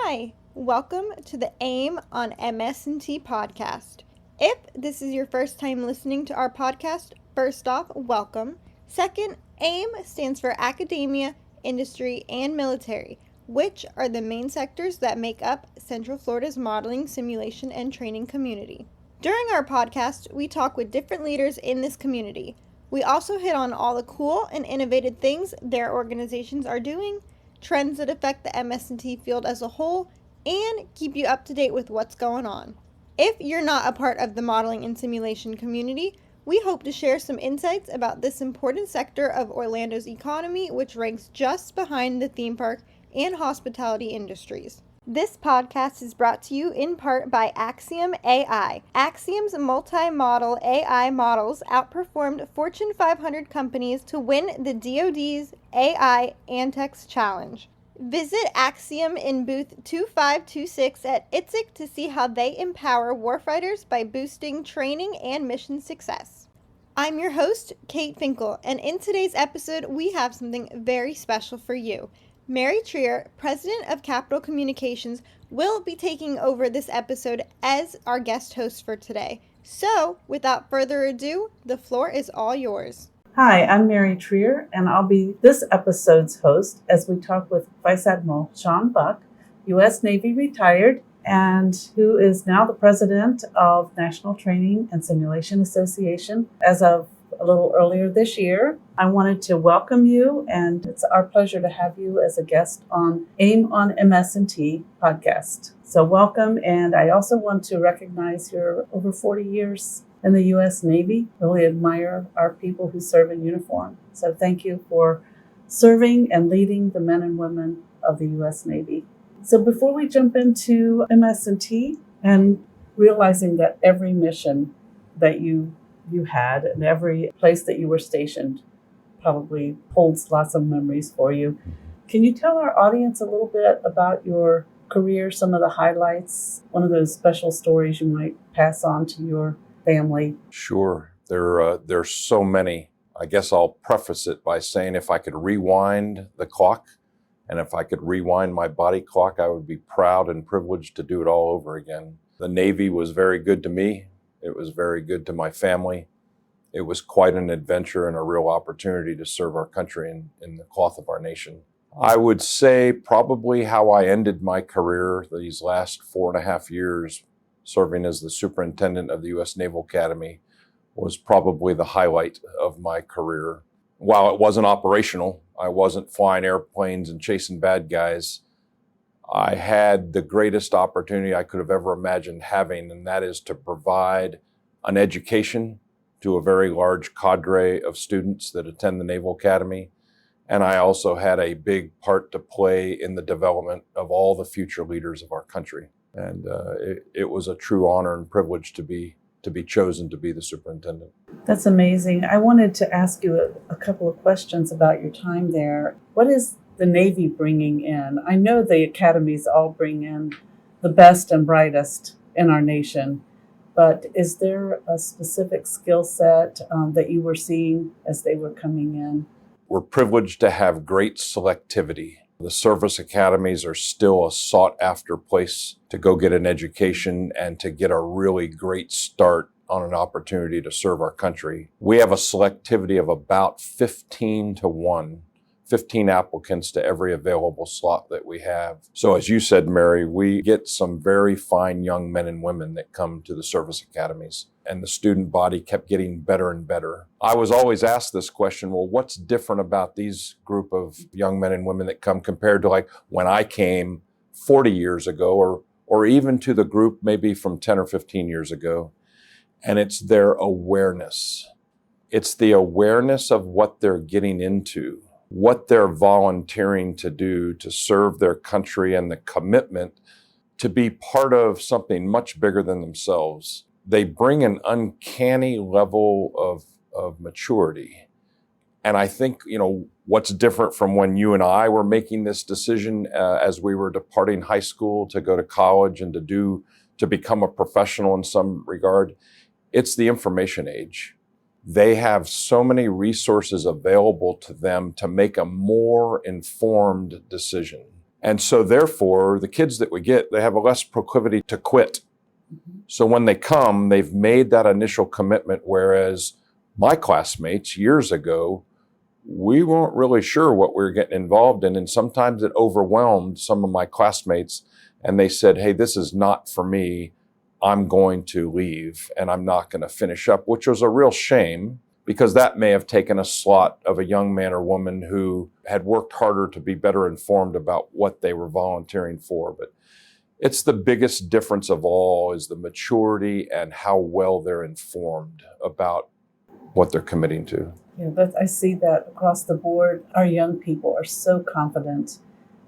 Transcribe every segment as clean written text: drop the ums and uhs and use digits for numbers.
Hi, welcome to the AIM on MS&T podcast. If this is your first time listening to our podcast, first off, welcome. Second, AIM stands for Academia, Industry, and Military, which are the main sectors that make up Central Florida's modeling, simulation, and training community. During our podcast, we talk with different leaders in this community. We also hit on all the cool and innovative things their organizations are doing, trends that affect the MS&T field as a whole, and keep you up to date with what's going on. If you're not a part of the modeling and simulation community, we hope to share some insights about this important sector of Orlando's economy, which ranks just behind the theme park and hospitality industries. This podcast is brought to you in part by Axiom AI. Axiom's multi-model AI models outperformed Fortune 500 companies to win the DoD's AI Antex Challenge. Visit Axiom in booth 2526 at IITSEC to see how they empower warfighters by boosting training and mission success. I'm your host, Kate Finkel, and in today's episode, we have something very special for you. Mary Trier, President of Capital Communications, will be taking over this episode as our guest host for today. So, without further ado, the floor is all yours. Hi, I'm Mary Trier, and I'll be this episode's host as we talk with Vice Admiral Sean Buck, U.S. Navy retired, and who is now the President of National Training and Simulation Association as of a little earlier this year. I wanted to welcome you, and it's our pleasure to have you as a guest on AIM on MS&T podcast. So welcome, and I also want to recognize your over 40 years in the U.S. Navy. Really admire our people who serve in uniform. So thank you for serving and leading the men and women of the U.S. Navy. So before we jump into MS&T and realizing that every mission that you had and every place that you were stationed probably holds lots of memories for you. Can you tell our audience a little bit about your career, some of the highlights, one of those special stories you might pass on to your family? Sure. There's so many. I guess I'll preface it by saying if I could rewind the clock and if I could rewind my body clock, I would be proud and privileged to do it all over again. The Navy was very good to me. It was very good to my family. It was quite an adventure and a real opportunity to serve our country in the cloth of our nation. I would say probably how I ended my career these last 4.5 years serving as the superintendent of the U.S. Naval Academy was probably the highlight of my career. While it wasn't operational, I wasn't flying airplanes and chasing bad guys, I had the greatest opportunity I could have ever imagined having, and that is to provide an education to a very large cadre of students that attend the Naval Academy. And I also had a big part to play in the development of all the future leaders of our country. And it was a true honor and privilege to be chosen to be the superintendent. That's amazing. I wanted to ask you a couple of questions about your time there. What is the Navy bringing in? I know the academies all bring in the best and brightest in our nation, but is there a specific skill set that you were seeing as they were coming in? We're privileged to have great selectivity. The service academies are still a sought-after place to go get an education and to get a really great start on an opportunity to serve our country. We have a selectivity of about 15 to 1. 15 applicants to every available slot that we have. So as you said, Mary, we get some very fine young men and women that come to the service academies, and the student body kept getting better and better. I was always asked this question, well, what's different about these group of young men and women that come compared to like when I came 40 years ago or even to the group maybe from 10 or 15 years ago? And it's their awareness. It's the awareness of what they're getting into, what they're volunteering to do to serve their country, and the commitment to be part of something much bigger than themselves. They bring an uncanny level of maturity. And I think, what's different from when you and I were making this decision as we were departing high school to go to college and to become a professional in some regard, it's the information age. They have so many resources available to them to make a more informed decision. And so therefore, the kids that we get, they have a less proclivity to quit. So when they come, they've made that initial commitment, whereas my classmates years ago, we weren't really sure what we were getting involved in. And sometimes it overwhelmed some of my classmates, and they said, hey, this is not for me. I'm going to leave and I'm not going to finish up, which was a real shame, because that may have taken a slot of a young man or woman who had worked harder to be better informed about what they were volunteering for. But it's the biggest difference of all is the maturity and how well they're informed about what they're committing to. Yeah, but I see that across the board. Our young people are so confident.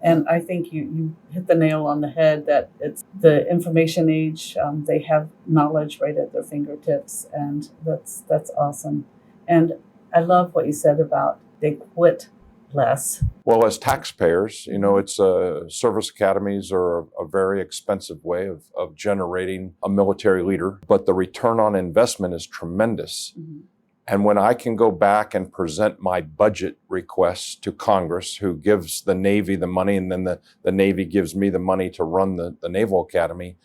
And I think you hit the nail on the head that it's the information age. They have knowledge right at their fingertips, and that's awesome. And I love what you said about they quit less. Well, as taxpayers, it's service academies are a very expensive way of generating a military leader, but the return on investment is tremendous. Mm-hmm. And when I can go back and present my budget requests to Congress, who gives the Navy the money, and then the Navy gives me the money to run the Naval Academy,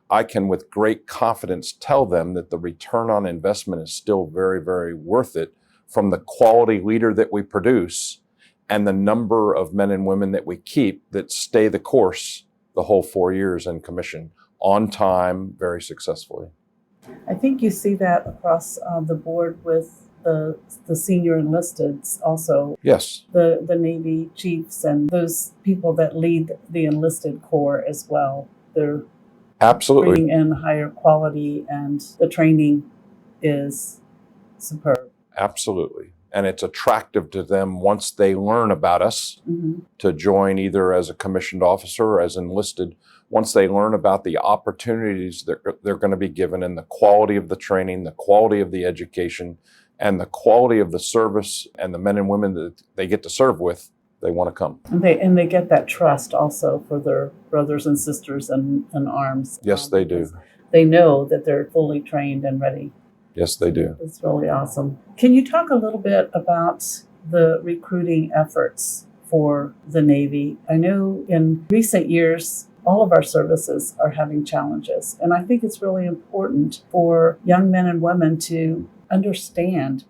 I can with great confidence tell them that the return on investment is still very, very worth it from the quality leader that we produce and the number of men and women that we keep that stay the course the whole 4 years in commission on time, very successfully. I think you see that across the board with the senior enlisteds also. Yes. The Navy chiefs and those people that lead the enlisted corps as well. They're absolutely bringing in higher quality, and the training is superb. Absolutely. And it's attractive to them once they learn about us to join either as a commissioned officer or as enlisted. Once they learn about the opportunities that they're going to be given and the quality of the training, the quality of the education, and the quality of the service and the men and women that they get to serve with, they want to come. And they get that trust also for their brothers and sisters in arms. Yes, they do. They know that they're fully trained and ready. Yes, they do. It's really awesome. Can you talk a little bit about the recruiting efforts for the Navy? I know in recent years, all of our services are having challenges. And I think it's really important for young men and women to understand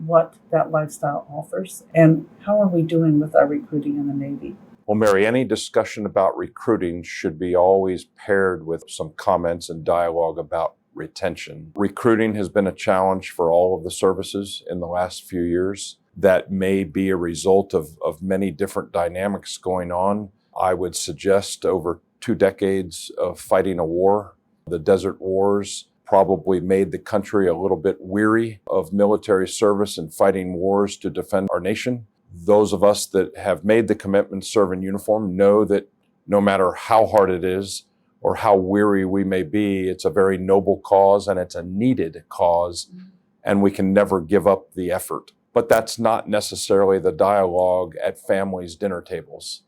what that lifestyle offers and how are we doing with our recruiting in the Navy. Well, Mary, any discussion about recruiting should be always paired with some comments and dialogue about retention. Recruiting has been a challenge for all of the services in the last few years. That may be a result of many different dynamics going on. I would suggest over 2 decades of fighting a war, the Desert Wars, probably made the country a little bit weary of military service and fighting wars to defend our nation. Those of us that have made the commitment to serve in uniform know that no matter how hard it is or how weary we may be, it's a very noble cause and it's a needed cause, and we can never give up the effort. But that's not necessarily the dialogue at families' dinner tables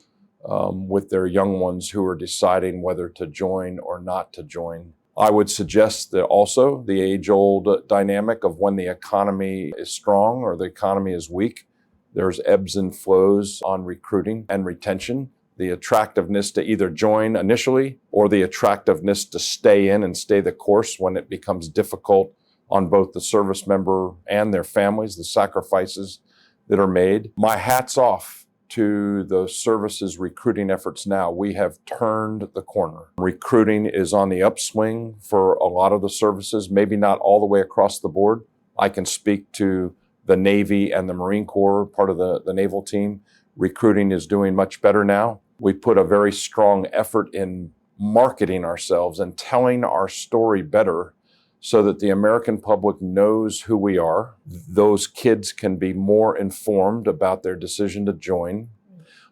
with their young ones who are deciding whether to join or not to join. I would suggest that also the age-old dynamic of when the economy is strong or the economy is weak, there's ebbs and flows on recruiting and retention. The attractiveness to either join initially or the attractiveness to stay in and stay the course when it becomes difficult on both the service member and their families, the sacrifices that are made. My hat's off to the service's recruiting efforts now. We have turned the corner. Recruiting is on the upswing for a lot of the services, maybe not all the way across the board. I can speak to the Navy and the Marine Corps, part of the naval team. Recruiting is doing much better now. We put a very strong effort in marketing ourselves and telling our story better so that the American public knows who we are. Those kids can be more informed about their decision to join.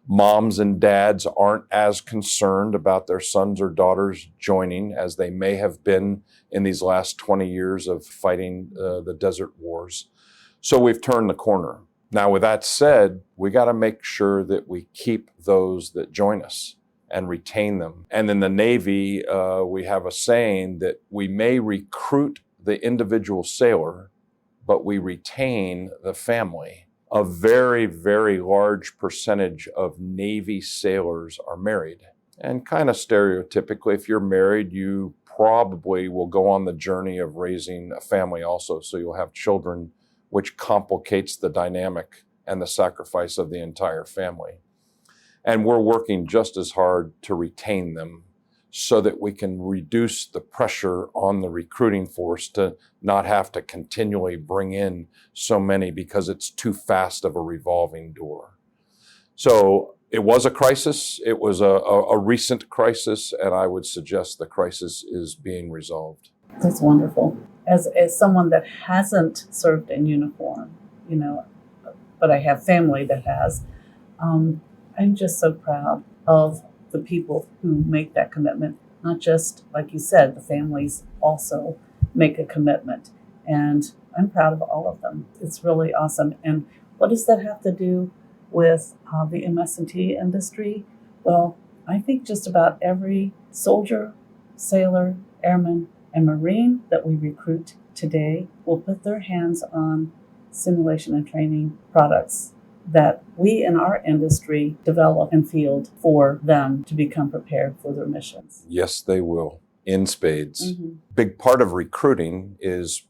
Moms and dads aren't as concerned about their sons or daughters joining as they may have been in these last 20 years of fighting the Desert Wars. So we've turned the corner. Now, with that said, we got to make sure that we keep those that join us and retain them. And in the Navy, we have a saying that we may recruit the individual sailor, but we retain the family. a very, very large percentage of Navy sailors are married. And kind of stereotypically, if you're married, you probably will go on the journey of raising a family also. So you'll have children, which complicates the dynamic and the sacrifice of the entire family. And we're working just as hard to retain them so that we can reduce the pressure on the recruiting force to not have to continually bring in so many because it's too fast of a revolving door. So it was a crisis. It was a recent crisis, and I would suggest the crisis is being resolved. That's wonderful. As someone that hasn't served in uniform, but I have family that has, I'm just so proud of the people who make that commitment. Not just, like you said, the families also make a commitment. And I'm proud of all of them. It's really awesome. And what does that have to do with the MS&T industry? Well, I think just about every soldier, sailor, airman, and Marine that we recruit today will put their hands on simulation and training products that we in our industry develop and field for them to become prepared for their missions. Yes, they will, in spades. Mm-hmm. Big part of recruiting is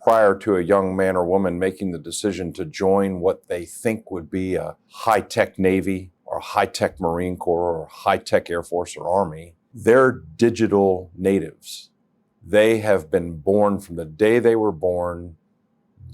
prior to a young man or woman making the decision to join what they think would be a high-tech Navy or high-tech Marine Corps or high-tech Air Force or Army, they're digital natives. They have been born from the day they were born.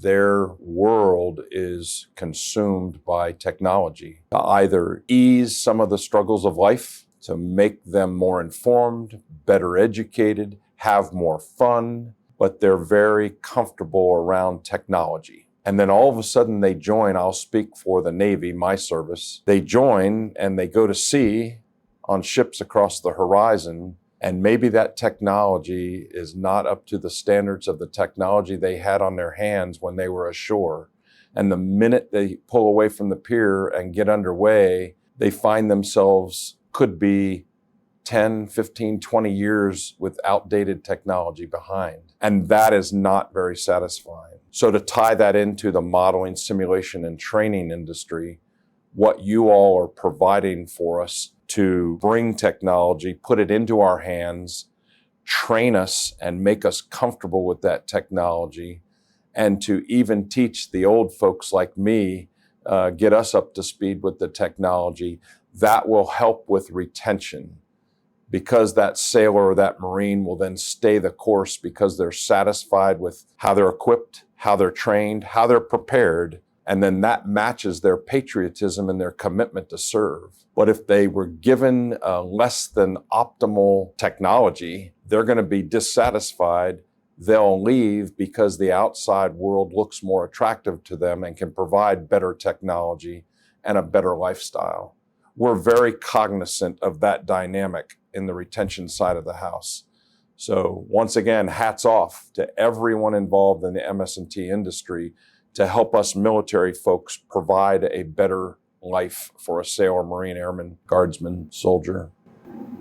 Their world is consumed by technology to either ease some of the struggles of life, to make them more informed, better educated, have more fun, but they're very comfortable around technology. And then all of a sudden they join, I'll speak for the Navy, my service, they join and they go to sea on ships across the horizon. And maybe that technology is not up to the standards of the technology they had on their hands when they were ashore. And the minute they pull away from the pier and get underway, they find themselves could be 10, 15, 20 years with outdated technology behind. And that is not very satisfying. So to tie that into the modeling, simulation, and training industry, what you all are providing for us to bring technology, put it into our hands, train us and make us comfortable with that technology, and to even teach the old folks like me, get us up to speed with the technology, that will help with retention. Because that sailor or that Marine will then stay the course because they're satisfied with how they're equipped, how they're trained, how they're prepared, and then that matches their patriotism and their commitment to serve. But if they were given less than optimal technology, they're going to be dissatisfied. They'll leave because the outside world looks more attractive to them and can provide better technology and a better lifestyle. We're very cognizant of that dynamic in the retention side of the house. So once again, hats off to everyone involved in the MS&T industry to help us military folks provide a better life for a sailor, Marine, airman, guardsman, soldier.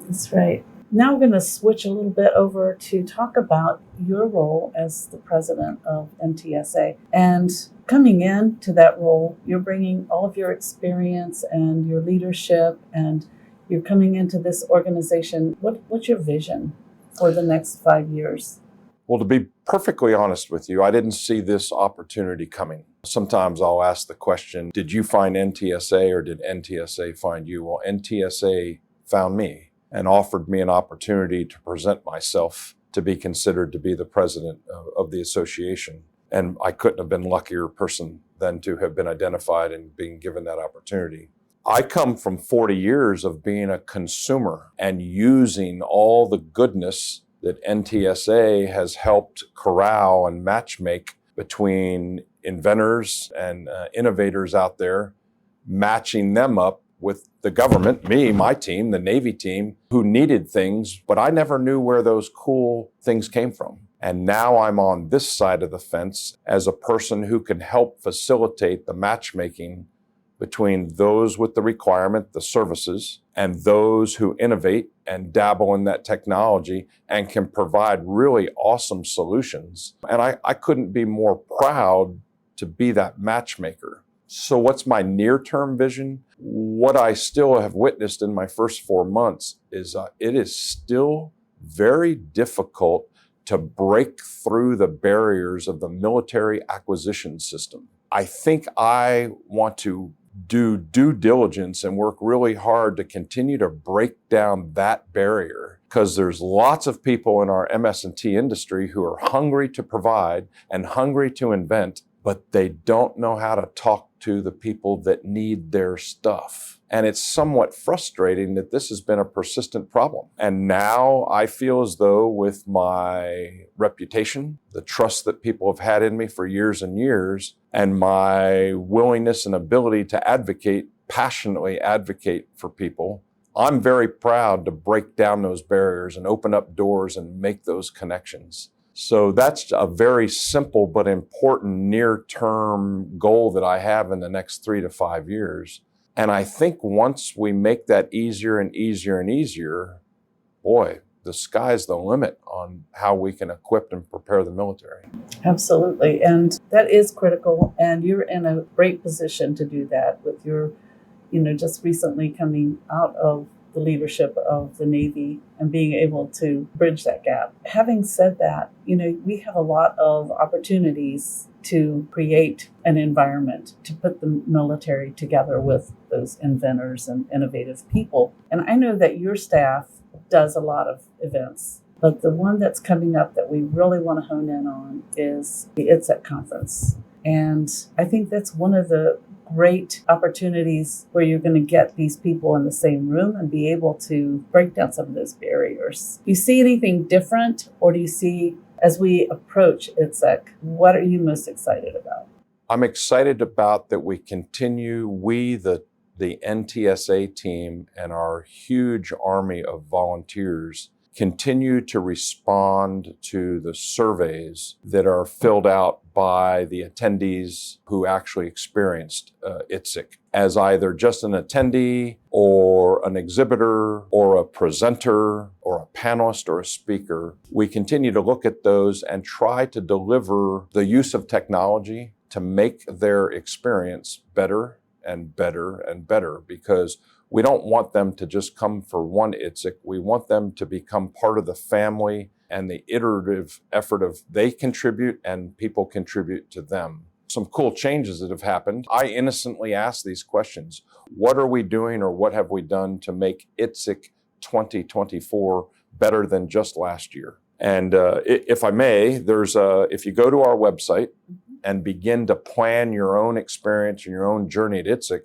That's right. Now we're going to switch a little bit over to talk about your role as the president of NTSA. And coming into that role, you're bringing all of your experience and your leadership, and you're coming into this organization. What's your vision for the next 5 years? Well, to be perfectly honest with you, I didn't see this opportunity coming. Sometimes I'll ask the question, did you find NTSA or did NTSA find you? Well, NTSA found me and offered me an opportunity to present myself to be considered to be the president of the association. And I couldn't have been a luckier person than to have been identified and being given that opportunity. I come from 40 years of being a consumer and using all the goodness that NTSA has helped corral and matchmake between inventors and innovators out there, matching them up with the government, me, my team, the Navy team, who needed things, but I never knew where those cool things came from. And now I'm on this side of the fence as a person who can help facilitate the matchmaking between those with the requirement, the services, and those who innovate and dabble in that technology and can provide really awesome solutions. And I couldn't be more proud to be that matchmaker. So what's my near-term vision? What I still have witnessed in my first 4 months is it is still very difficult to break through the barriers of the military acquisition system. I think I want to do due diligence and work really hard to continue to break down that barrier, because there's lots of people in our MS&T industry who are hungry to provide and hungry to invent, but they don't know how to talk to the people that need their stuff. And it's somewhat frustrating that this has been a persistent problem. And now I feel as though with my reputation, the trust that people have had in me for years and years, and my willingness and ability to passionately advocate for people, I'm very proud to break down those barriers and open up doors and make those connections. So that's a very simple but important near-term goal that I have in the next 3 to 5 years. And I think once we make that easier and easier and easier, boy, the sky's the limit on how we can equip and prepare the military. Absolutely. And that is critical. And you're in a great position to do that with your, just recently coming out of the leadership of the Navy and being able to bridge that gap. Having said that, we have a lot of opportunities to create an environment to put the military together with those inventors and innovative people. And I know that your staff does a lot of events, but the one that's coming up that we really want to hone in on is the IITSEC Conference. And I think that's one of the great opportunities where you're going to get these people in the same room and be able to break down some of those barriers. Do you see anything different, or do you see, as we approach IITSEC, what are you most excited about? I'm excited about that we continue, the NTSA team and our huge army of volunteers continue to respond to the surveys that are filled out by the attendees who actually experienced IITSEC as either just an attendee or an exhibitor or a presenter or a panelist or a speaker. We continue to look at those and try to deliver the use of technology to make their experience better and better and better, because we don't want them to just come for one IITSEC. We want them to become part of the family and the iterative effort of they contribute and people contribute to them. Some cool changes that have happened. I innocently ask these questions. What are we doing, or what have we done to make IITSEC 2024 better than just last year? And if I may, if you go to our website and begin to plan your own experience and your own journey at IITSEC,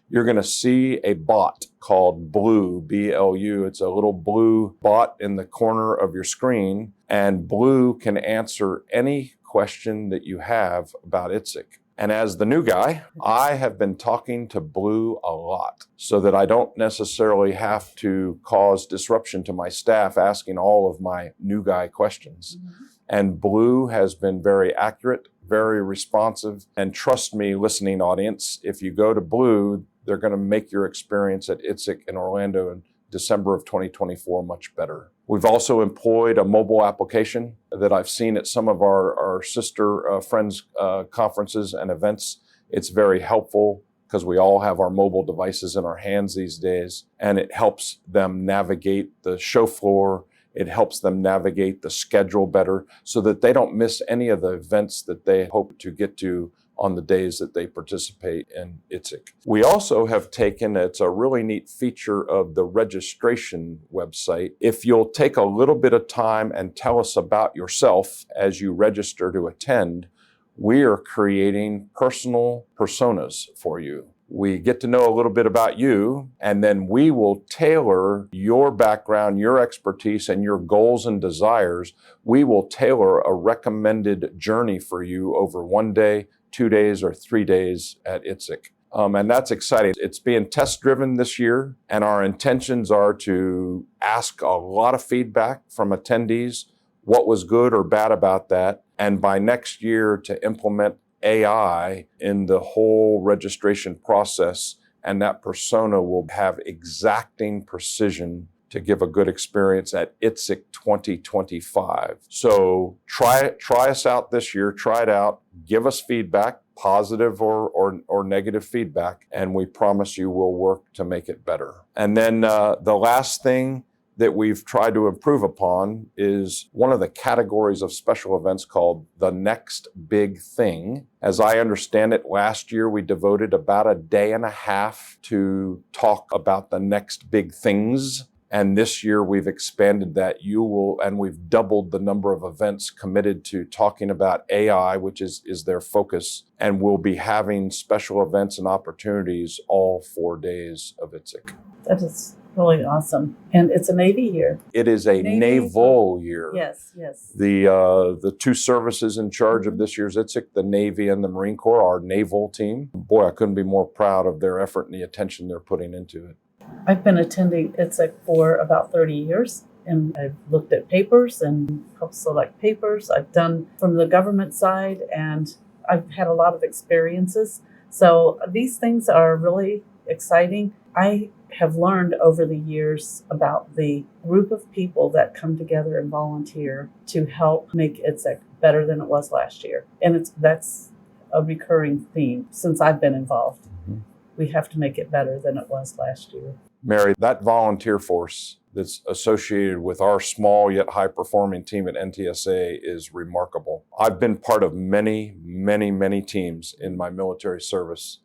you're going to see a bot called Blue, B-L-U. It's a little blue bot in the corner of your screen, and Blue can answer any question that you have about IITSEC. And as the new guy, I have been talking to Blue a lot so that I don't necessarily have to cause disruption to my staff asking all of my new guy questions. Mm-hmm. And Blue has been very accurate, very responsive, and trust me, listening audience, if you go to Blue, they're going to make your experience at IITSEC in Orlando in December of 2024 much better. We've also employed a mobile application that I've seen at some of our sister friends' conferences and events. It's very helpful because we all have our mobile devices in our hands these days, and it helps them navigate the show floor. It helps them navigate the schedule better so that they don't miss any of the events that they hope to get to on the days that they participate in IITSEC. We also have it's a really neat feature of the registration website. If you'll take a little bit of time and tell us about yourself as you register to attend, we are creating personal personas for you. We get to know a little bit about you, and then we will tailor your background, your expertise, and your goals and desires. We will tailor a recommended journey for you over 1 day, 2 days, or 3 days at IITSEC. And that's exciting. It's being test-driven this year, and our intentions are to ask a lot of feedback from attendees, what was good or bad about that, and by next year to implement AI in the whole registration process, and that persona will have exacting precision to give a good experience at IITSEC 2025. So try us out this year, try it out, give us feedback, positive or negative feedback, and we promise you we'll work to make it better. And then the last thing that we've tried to improve upon is one of the categories of special events called the next big thing. As I understand it, last year we devoted about a day and a half to talk about the next big things. And this year we've expanded that. And we've doubled the number of events committed to talking about AI, which is their focus. And we'll be having special events and opportunities all 4 days of IITSEC. That is really awesome. And it's a Navy year. It is a naval year. Yes. The two services in charge of this year's IITSEC, the Navy and the Marine Corps, our naval team. Boy, I couldn't be more proud of their effort and the attention they're putting into it. I've been attending IITSEC for about 30 years, and I've looked at papers and helped select papers. I've done from the government side, and I've had a lot of experiences. So these things are really exciting. I have learned over the years about the group of people that come together and volunteer to help make IITSEC better than it was last year. And that's a recurring theme since I've been involved. Mm-hmm. We have to make it better than it was last year. Mary, that volunteer force that's associated with our small yet high-performing team at NTSA is remarkable. I've been part of many, many, many teams in my military service,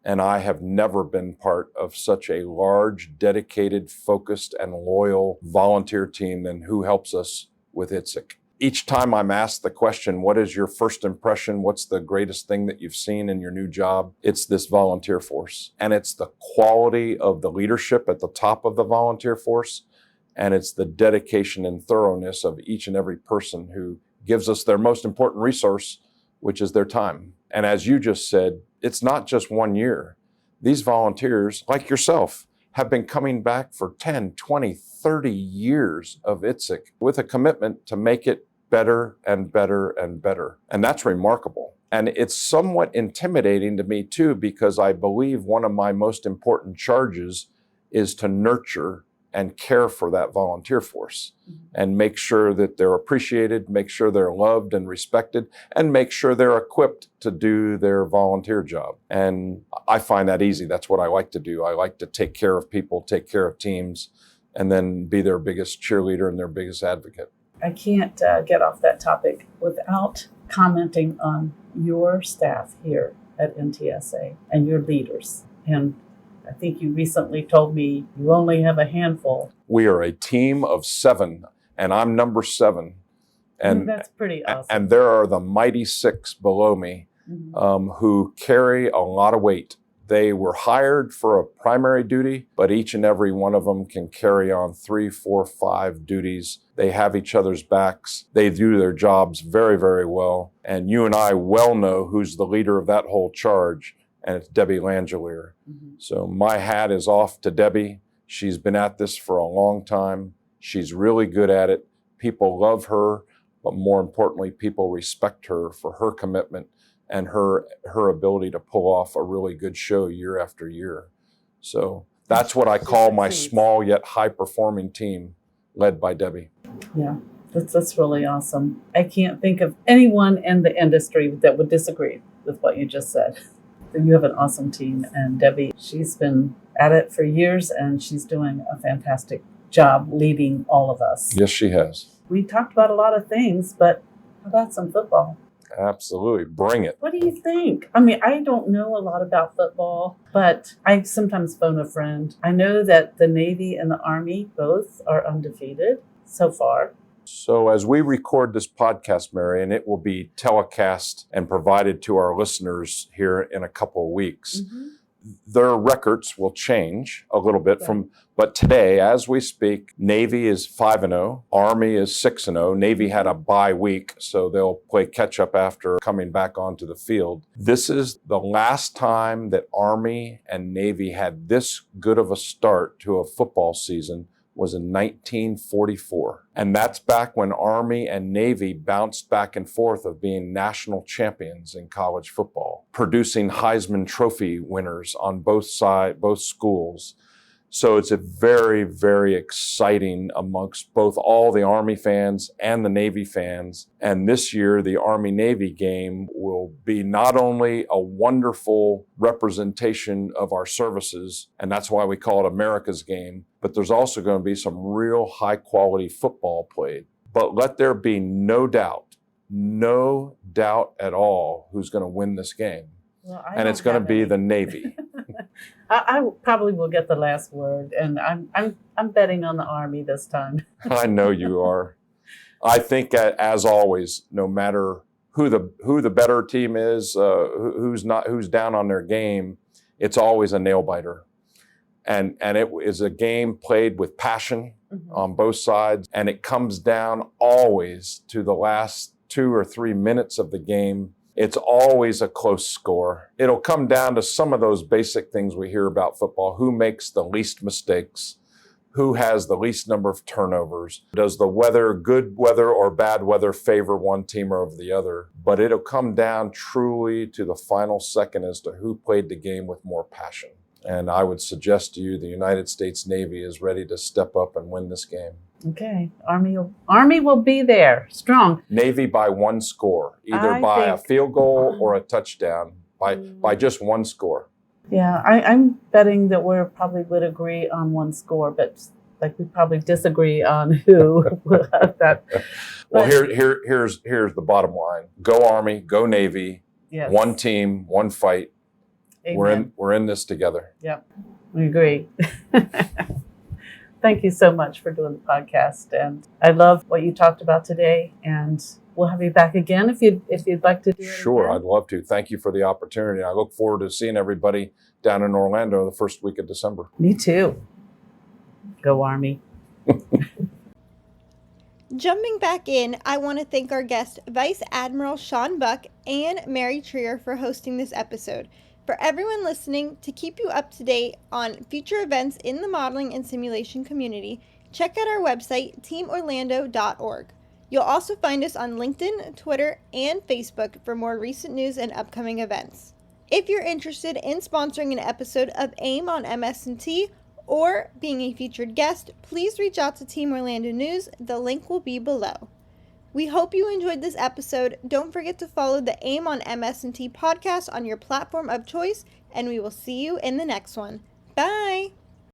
and I have never been part of such a large, dedicated, focused, and loyal volunteer team than who helps us with IITSEC. Each time I'm asked the question, what is your first impression? What's the greatest thing that you've seen in your new job? It's this volunteer force. And it's the quality of the leadership at the top of the volunteer force. And it's the dedication and thoroughness of each and every person who gives us their most important resource, which is their time. And as you just said, it's not just 1 year. These volunteers, like yourself, have been coming back for 10, 20, 30 years of IITSEC with a commitment to make it better and better and better. And that's remarkable. And it's somewhat intimidating to me too, because I believe one of my most important charges is to nurture and care for that volunteer force and make sure that they're appreciated, make sure they're loved and respected, and make sure they're equipped to do their volunteer job. And I find that easy. That's what I like to do. I like to take care of people, take care of teams, and then be their biggest cheerleader and their biggest advocate. I can't get off that topic without commenting on your staff here at NTSA and your leaders. And I think you recently told me you only have a handful. We are a team of 7, and I'm number 7. And that's pretty awesome. And there are the mighty 6 below me who carry a lot of weight. They were hired for a primary duty, but each and every one of them can carry on 3, 4, 5 duties. They have each other's backs. They do their jobs very, very well. And you and I well know who's the leader of that whole charge, and it's Debbie Langelier. So my hat is off to Debbie. She's been at this for a long time. She's really good at it. People love her, but more importantly, people respect her for her commitment and her ability to pull off a really good show year after year. So that's what I call my small yet high-performing team led by Debbie. Yeah, that's really awesome. I can't think of anyone in the industry that would disagree with what you just said. You have an awesome team, and Debbie, she's been at it for years, and she's doing a fantastic job leading all of us. Yes, she has. We talked about a lot of things, but how about some football? Absolutely. Bring it. What do you think? I mean, I don't know a lot about football, but I sometimes phone a friend. I know that the Navy and the Army both are undefeated so far. So as we record this podcast, Mary, and it will be telecast and provided to our listeners here in a couple of weeks, their records will change a little bit but today, as we speak, Navy is 5-0, Army is 6-0. Navy had a bye week, so they'll play catch up after coming back onto the field. This is the last time that Army and Navy had this good of a start to a football season was in 1944. And that's back when Army and Navy bounced back and forth of being national champions in college football, producing Heisman Trophy winners on both schools. So it's a very, very exciting amongst both all the Army fans and the Navy fans. And this year, the Army-Navy game will be not only a wonderful representation of our services, and that's why we call it America's game, but there's also going to be some real high-quality football played. But let there be no doubt at all who's going to win this game. Well, and it's going to be the Navy. I probably will get the last word, and I'm betting on the Army this time. I know you are. I think, as always, no matter who the better team is, who's down on their game, it's always a nail biter, and it is a game played with passion on both sides, and it comes down always to the last 2 or 3 minutes of the game. It's always a close score. It'll come down to some of those basic things we hear about football. Who makes the least mistakes? Who has the least number of turnovers? Does the weather, good weather or bad weather, favor one team over the other? But it'll come down truly to the final second as to who played the game with more passion. And I would suggest to you the United States Navy is ready to step up and win this game. Okay, Army will be there, strong. Navy by 1 score, either by a field goal or a touchdown, by just 1 score. Yeah, I'm betting that we probably would agree on 1 score, but like we probably disagree on who will have that. Well, here's the bottom line: Go Army, go Navy. Yes. 1 team, 1 fight. Amen. We're in this together. Yep, we agree. Thank you so much for doing the podcast, and I love what you talked about today. And we'll have you back again if you'd like to do it. Sure, again. I'd love to. Thank you for the opportunity. I look forward to seeing everybody down in Orlando the first week of December. Me too. Go Army. Jumping back in, I want to thank our guest, Vice Admiral Sean Buck and Mary Trier, for hosting this episode. For everyone listening, to keep you up to date on future events in the modeling and simulation community, check out our website, teamorlando.org. You'll also find us on LinkedIn, Twitter, and Facebook for more recent news and upcoming events. If you're interested in sponsoring an episode of AIM on MS&T or being a featured guest, please reach out to Team Orlando News. The link will be below. We hope you enjoyed this episode. Don't forget to follow the AIM on MS&T podcast on your platform of choice, and we will see you in the next one. Bye!